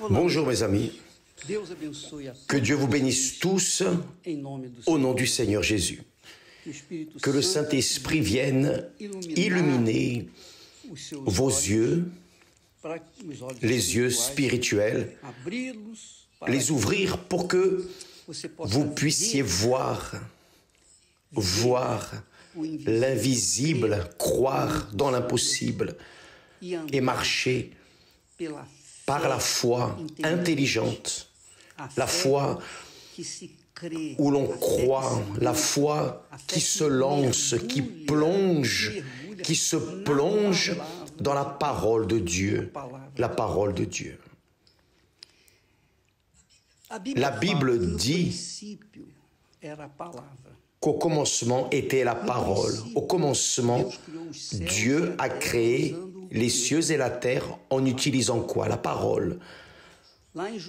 Bonjour mes amis, que Dieu vous bénisse tous au nom du Seigneur Jésus. Que le Saint-Esprit vienne illuminer vos yeux, les yeux spirituels, les ouvrir pour que vous puissiez voir l'invisible, croire dans l'impossible et marcher par la foi intelligente, la foi où l'on croit, la foi qui se lance, qui se plonge dans la parole de Dieu, la parole de Dieu. La Bible dit qu'au commencement était la parole. Au commencement, Dieu a créé les cieux et la terre en utilisant quoi? La parole.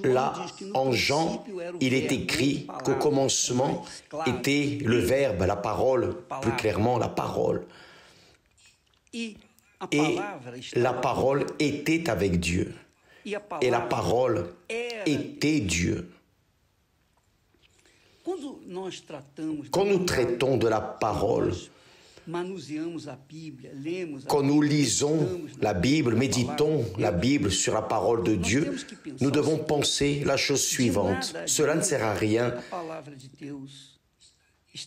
Là, en Jean, il est écrit qu'au commencement était le Verbe, la parole, plus clairement la parole. Et la parole était avec Dieu. Et la parole était Dieu. Quand nous traitons de la parole, quand nous lisons la Bible, méditons la Bible sur la parole de Dieu, nous devons penser la chose suivante. Cela ne sert à rien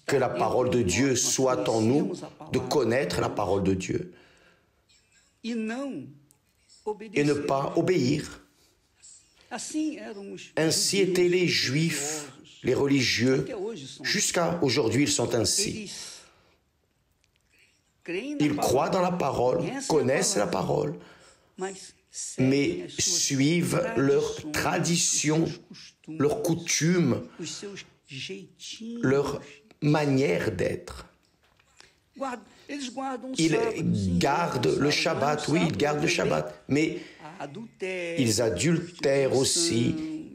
que la parole de Dieu soit en nous, de connaître la parole de Dieu et ne pas obéir. Ainsi étaient les Juifs, les religieux, jusqu'à aujourd'hui ils sont ainsi. Ils croient dans la parole, connaissent la parole, mais suivent leurs traditions, leurs coutumes, leur manière d'être. Ils gardent le Shabbat, oui, ils gardent le Shabbat, mais ils adultèrent aussi,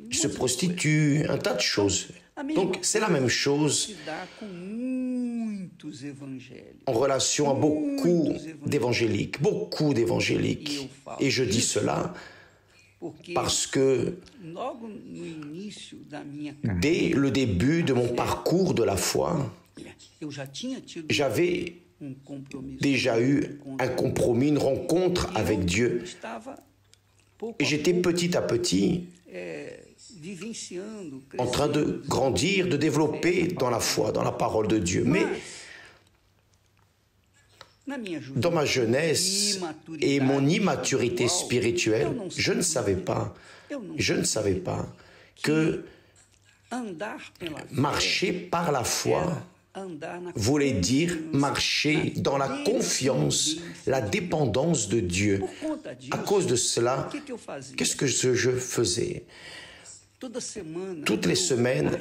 ils se prostituent, un tas de choses. Donc c'est la même chose en relation à beaucoup d'évangéliques. Et je dis cela parce que dès le début de mon parcours de la foi, j'avais déjà eu un compromis, une rencontre avec Dieu. Et j'étais petit à petit en train de grandir, de développer dans la foi, dans la parole de Dieu. Mais dans ma jeunesse et mon immaturité spirituelle, je ne savais pas que marcher par la foi voulait dire marcher dans la confiance, la dépendance de Dieu. À cause de cela, qu'est-ce que je faisais? Toutes les semaines,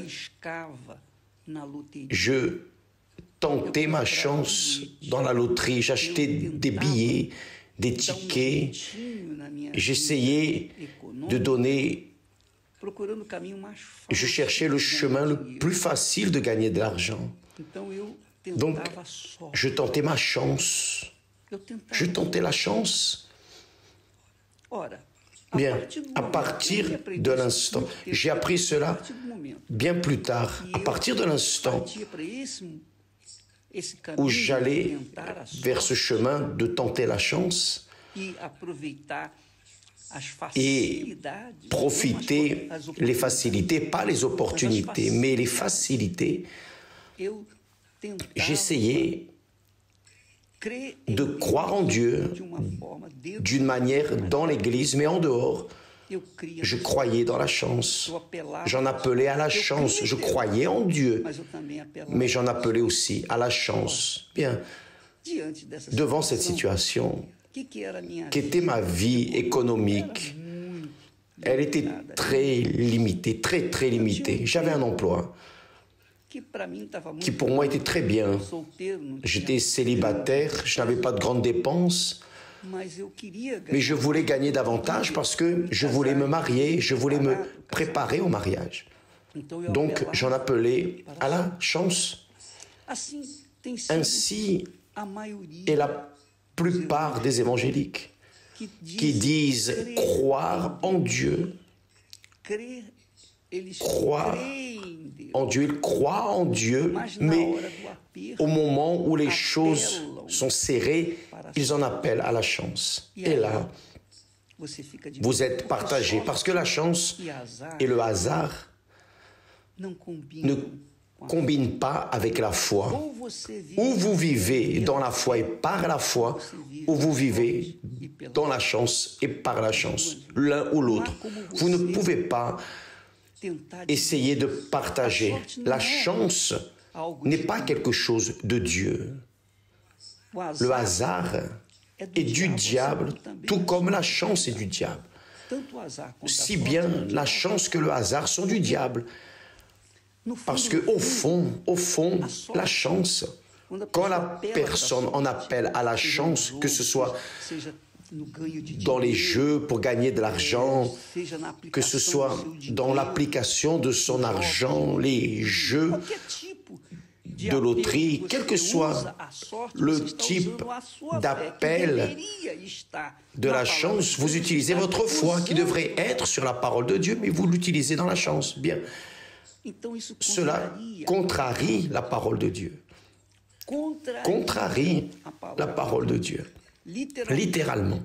je tentais ma chance dans la loterie. J'achetais des billets, des tickets. J'essayais de donner. Je cherchais le chemin le plus facile de gagner de l'argent. Donc, je tentais ma chance. Je tentais la chance. Bien, à partir de l'instant, j'ai appris cela bien plus tard, à partir de l'instant où j'allais vers ce chemin de tenter la chance et profiter les facilités, pas les opportunités, mais les facilités, j'essayais de croire en Dieu d'une manière dans l'Église, mais en dehors, je croyais dans la chance. J'en appelais à la chance. Je croyais en Dieu, mais j'en appelais aussi à la chance. Bien, devant cette situation, qu'était ma vie économique, elle était très limitée, très limitée. J'avais un emploi qui pour moi était très bien. J'étais célibataire, je n'avais pas de grandes dépenses, mais je voulais gagner davantage parce que je voulais me marier, je voulais me préparer au mariage. Donc j'en appelais à la chance. Ainsi est la plupart des évangéliques qui disent croire en Dieu croient en Dieu, ils croient en Dieu, mais au moment où les choses sont serrées, ils en appellent à la chance. Et là, vous êtes partagés parce que la chance et le hasard ne combinent pas avec la foi. Ou vous vivez dans la foi et par la foi, ou vous vivez dans la chance et par la chance, l'un ou l'autre. Vous ne pouvez pas essayer de partager. La chance n'est pas quelque chose de Dieu. Le hasard est du diable, tout comme la chance est du diable. Si bien la chance que le hasard sont du diable. Parce que au fond, la chance, quand la personne en appelle à la chance, que ce soit dans les jeux pour gagner de l'argent, que ce soit dans l'application de son argent, les jeux de loterie, quel que soit le type d'appel de la chance, vous utilisez votre foi qui devrait être sur la parole de Dieu, mais vous l'utilisez dans la chance. Bien. Cela contrarie la parole de Dieu. Contrarie la parole de Dieu. Littéralement.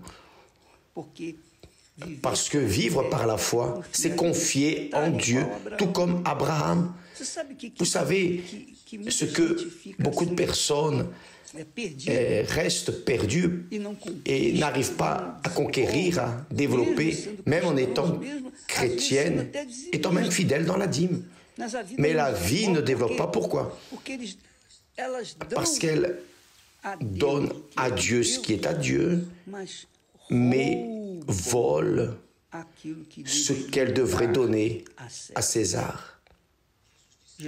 Parce que vivre par la foi, c'est confier en Dieu, tout comme Abraham. Vous savez ce que beaucoup de personnes restent perdues et n'arrivent pas à conquérir, à développer, même en étant chrétiennes, étant même fidèles dans la dîme. Mais la vie ne développe pas. Pourquoi? Parce qu'elle donne à Dieu ce qui est à Dieu, mais vole ce qu'elle devrait donner à César.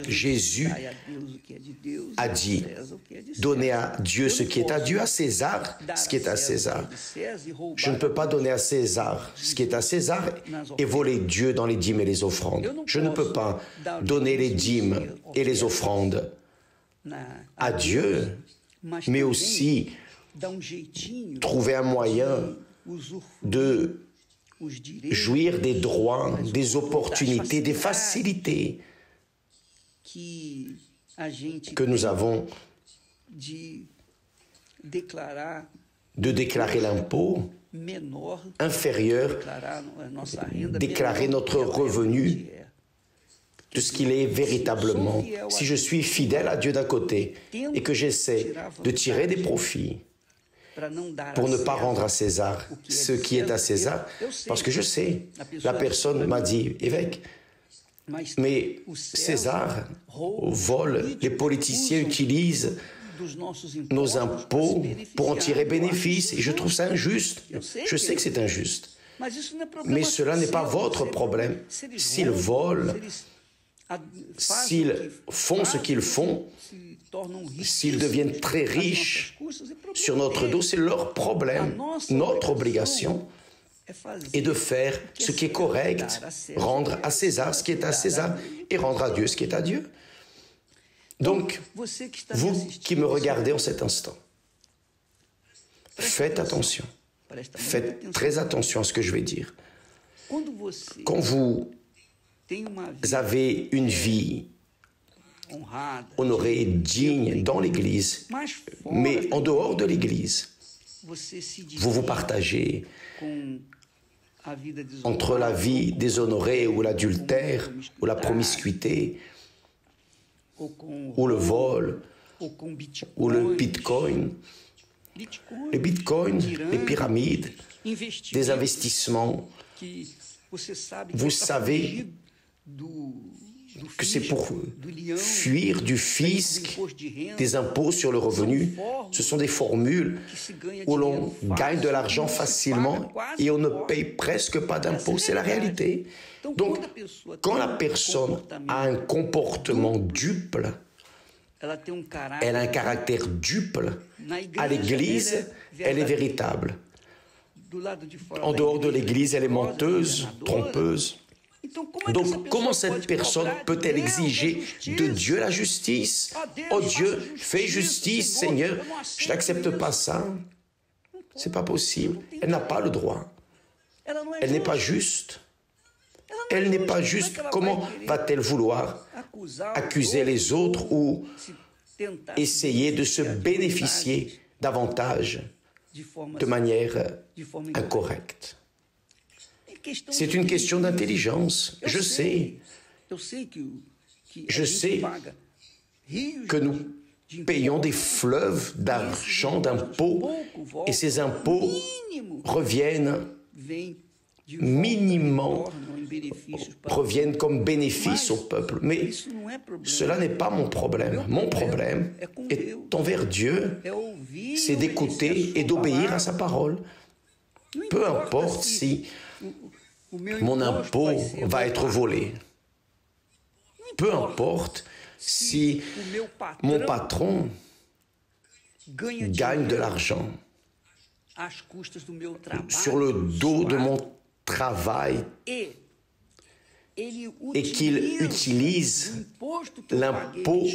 Jésus a dit, donnez à Dieu ce qui est à Dieu, à César ce qui est à César. Je ne peux pas donner à César ce qui est à César et voler Dieu dans les dîmes et les offrandes. Je ne peux pas donner les dîmes et les offrandes à Dieu, mais aussi trouver un moyen de jouir des droits, des opportunités, des facilités que nous avons de déclarer l'impôt inférieur, déclarer notre revenu de ce qu'il est véritablement. Si je suis fidèle à Dieu d'un côté et que j'essaie de tirer des profits pour ne pas rendre à César ce qui est à César, parce que je sais, la personne m'a dit, évêque, mais César vole, les politiciens utilisent nos impôts pour en tirer bénéfice, et je trouve ça injuste. Je sais que c'est injuste. Mais cela n'est pas votre problème. S'ils volent, s'ils font ce qu'ils font, s'ils deviennent très riches sur notre dos, c'est leur problème. Notre obligation est de faire ce qui est correct, rendre à César ce qui est à César et rendre à Dieu ce qui est à Dieu. Donc, vous qui me regardez en cet instant, faites attention. Faites très attention à ce que je vais dire. Quand vous avez une vie honorée, digne dans l'Église, mais en dehors de l'Église, vous vous partagez entre la vie déshonorée ou l'adultère ou la promiscuité ou le vol ou le bitcoin. Les bitcoins, les pyramides, des investissements, vous savez que c'est pour fuir du fisc, des impôts sur le revenu. Ce sont des formules où l'on gagne de l'argent facilement et on ne paye presque pas d'impôts. C'est la réalité. Donc, quand la personne a un comportement duple, elle a un caractère duple, à l'Église, elle est véritable. En dehors de l'Église, elle est menteuse, trompeuse. Donc, comment cette personne peut-elle exiger de Dieu la justice? Oh Dieu, fais justice, Seigneur. Je n'accepte pas ça. C'est pas possible. Elle n'a pas le droit. Elle n'est pas juste. Elle n'est pas juste. Comment va-t-elle vouloir accuser les autres ou essayer de se bénéficier davantage de manière incorrecte? C'est une question d'intelligence. Je sais que nous payons des fleuves d'argent, d'impôts, et ces impôts reviennent comme bénéfice au peuple. Mais cela n'est pas mon problème. Mon problème est envers Dieu, c'est d'écouter et d'obéir à sa parole. Peu importe si mon impôt va être volé. Peu importe si mon patron gagne de l'argent sur le dos de mon travail et qu'il utilise l'impôt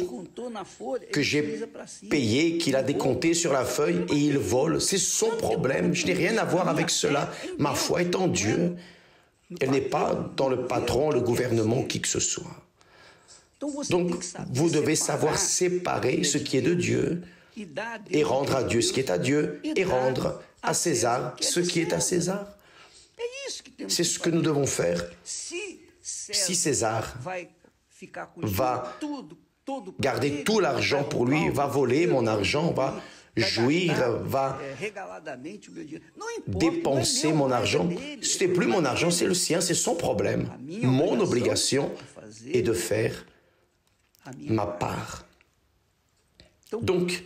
que j'ai payé, qu'il a décompté sur la feuille et il vole. C'est son problème. Je n'ai rien à voir avec cela. Ma foi est en Dieu. Elle n'est pas dans le patron, le gouvernement, qui que ce soit. Donc, vous devez savoir séparer ce qui est de Dieu et rendre à Dieu ce qui est à Dieu et rendre à César ce qui est à César. C'est ce que nous devons faire. Si César va garder tout l'argent pour lui, va voler mon argent, va jouir, va dépenser mon argent, ce n'est plus mon argent, c'est le sien, c'est son problème. Mon obligation est de faire ma part. Donc,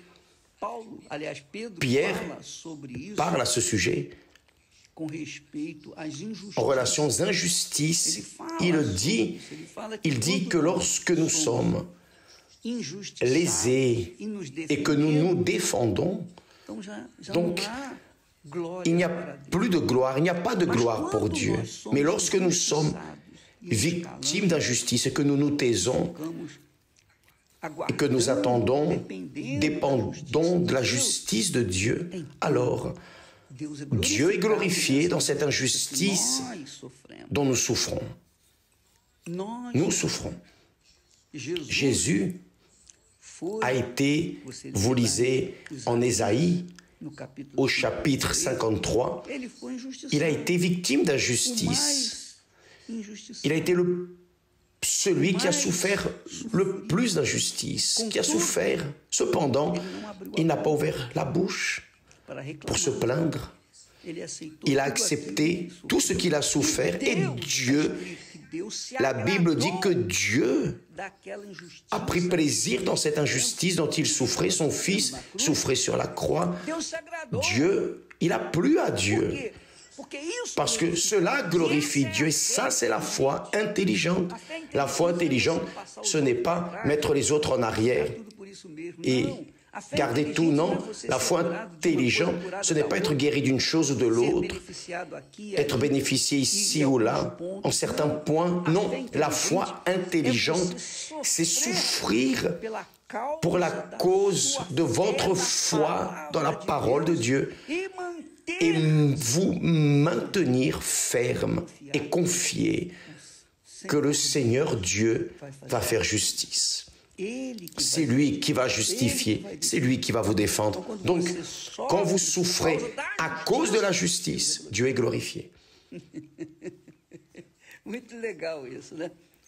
Pierre parle à ce sujet en relation aux injustices. Il dit que lorsque nous sommes lésés et que nous nous défendons, donc il n'y a plus de gloire, il n'y a pas de gloire pour Dieu. Mais lorsque nous sommes victimes d'injustice et que nous nous taisons, et que nous attendons, dépendons de la justice de Dieu, alors Dieu est glorifié dans cette injustice dont nous souffrons. Nous souffrons. Jésus a été, vous lisez en Ésaïe, au chapitre 53, il a été victime d'injustice. Il a été celui qui a souffert le plus d'injustice, qui a souffert. Cependant, il n'a pas ouvert la bouche pour se plaindre. Il a accepté tout ce qu'il a souffert et Dieu, la Bible dit que Dieu a pris plaisir dans cette injustice dont il souffrait. Son Fils souffrait sur la croix. Dieu, il a plu à Dieu. Parce que cela glorifie Dieu et ça c'est la foi intelligente. La foi intelligente, ce n'est pas mettre les autres en arrière et garder tout, non. La foi intelligente, ce n'est pas être guéri d'une chose ou de l'autre, être bénéficié ici ou là, en certains points. Non, la foi intelligente, c'est souffrir pour la cause de votre foi dans la parole de Dieu et vous maintenir ferme et confier que le Seigneur Dieu va faire justice. C'est lui qui va justifier, c'est lui qui va vous défendre. Donc, quand vous souffrez à cause de la justice, Dieu est glorifié.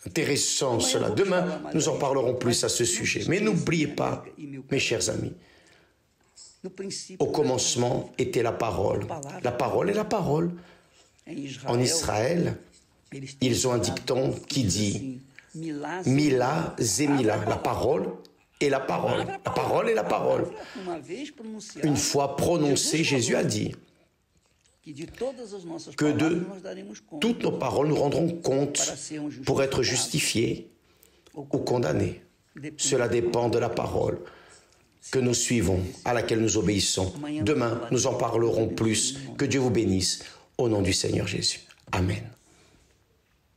Intéressant cela. Demain, nous en parlerons plus à ce sujet. Mais n'oubliez pas, mes chers amis, au commencement était la parole. La parole est la parole. En Israël, ils ont un dicton qui dit Mila Zemila, la parole est la parole. La parole est la parole. Une fois prononcée, Jésus a dit que de toutes nos paroles, nous rendrons compte pour être justifiés ou condamnés. Cela dépend de la parole que nous suivons, à laquelle nous obéissons. Demain, nous en parlerons plus. Que Dieu vous bénisse. Au nom du Seigneur Jésus. Amen.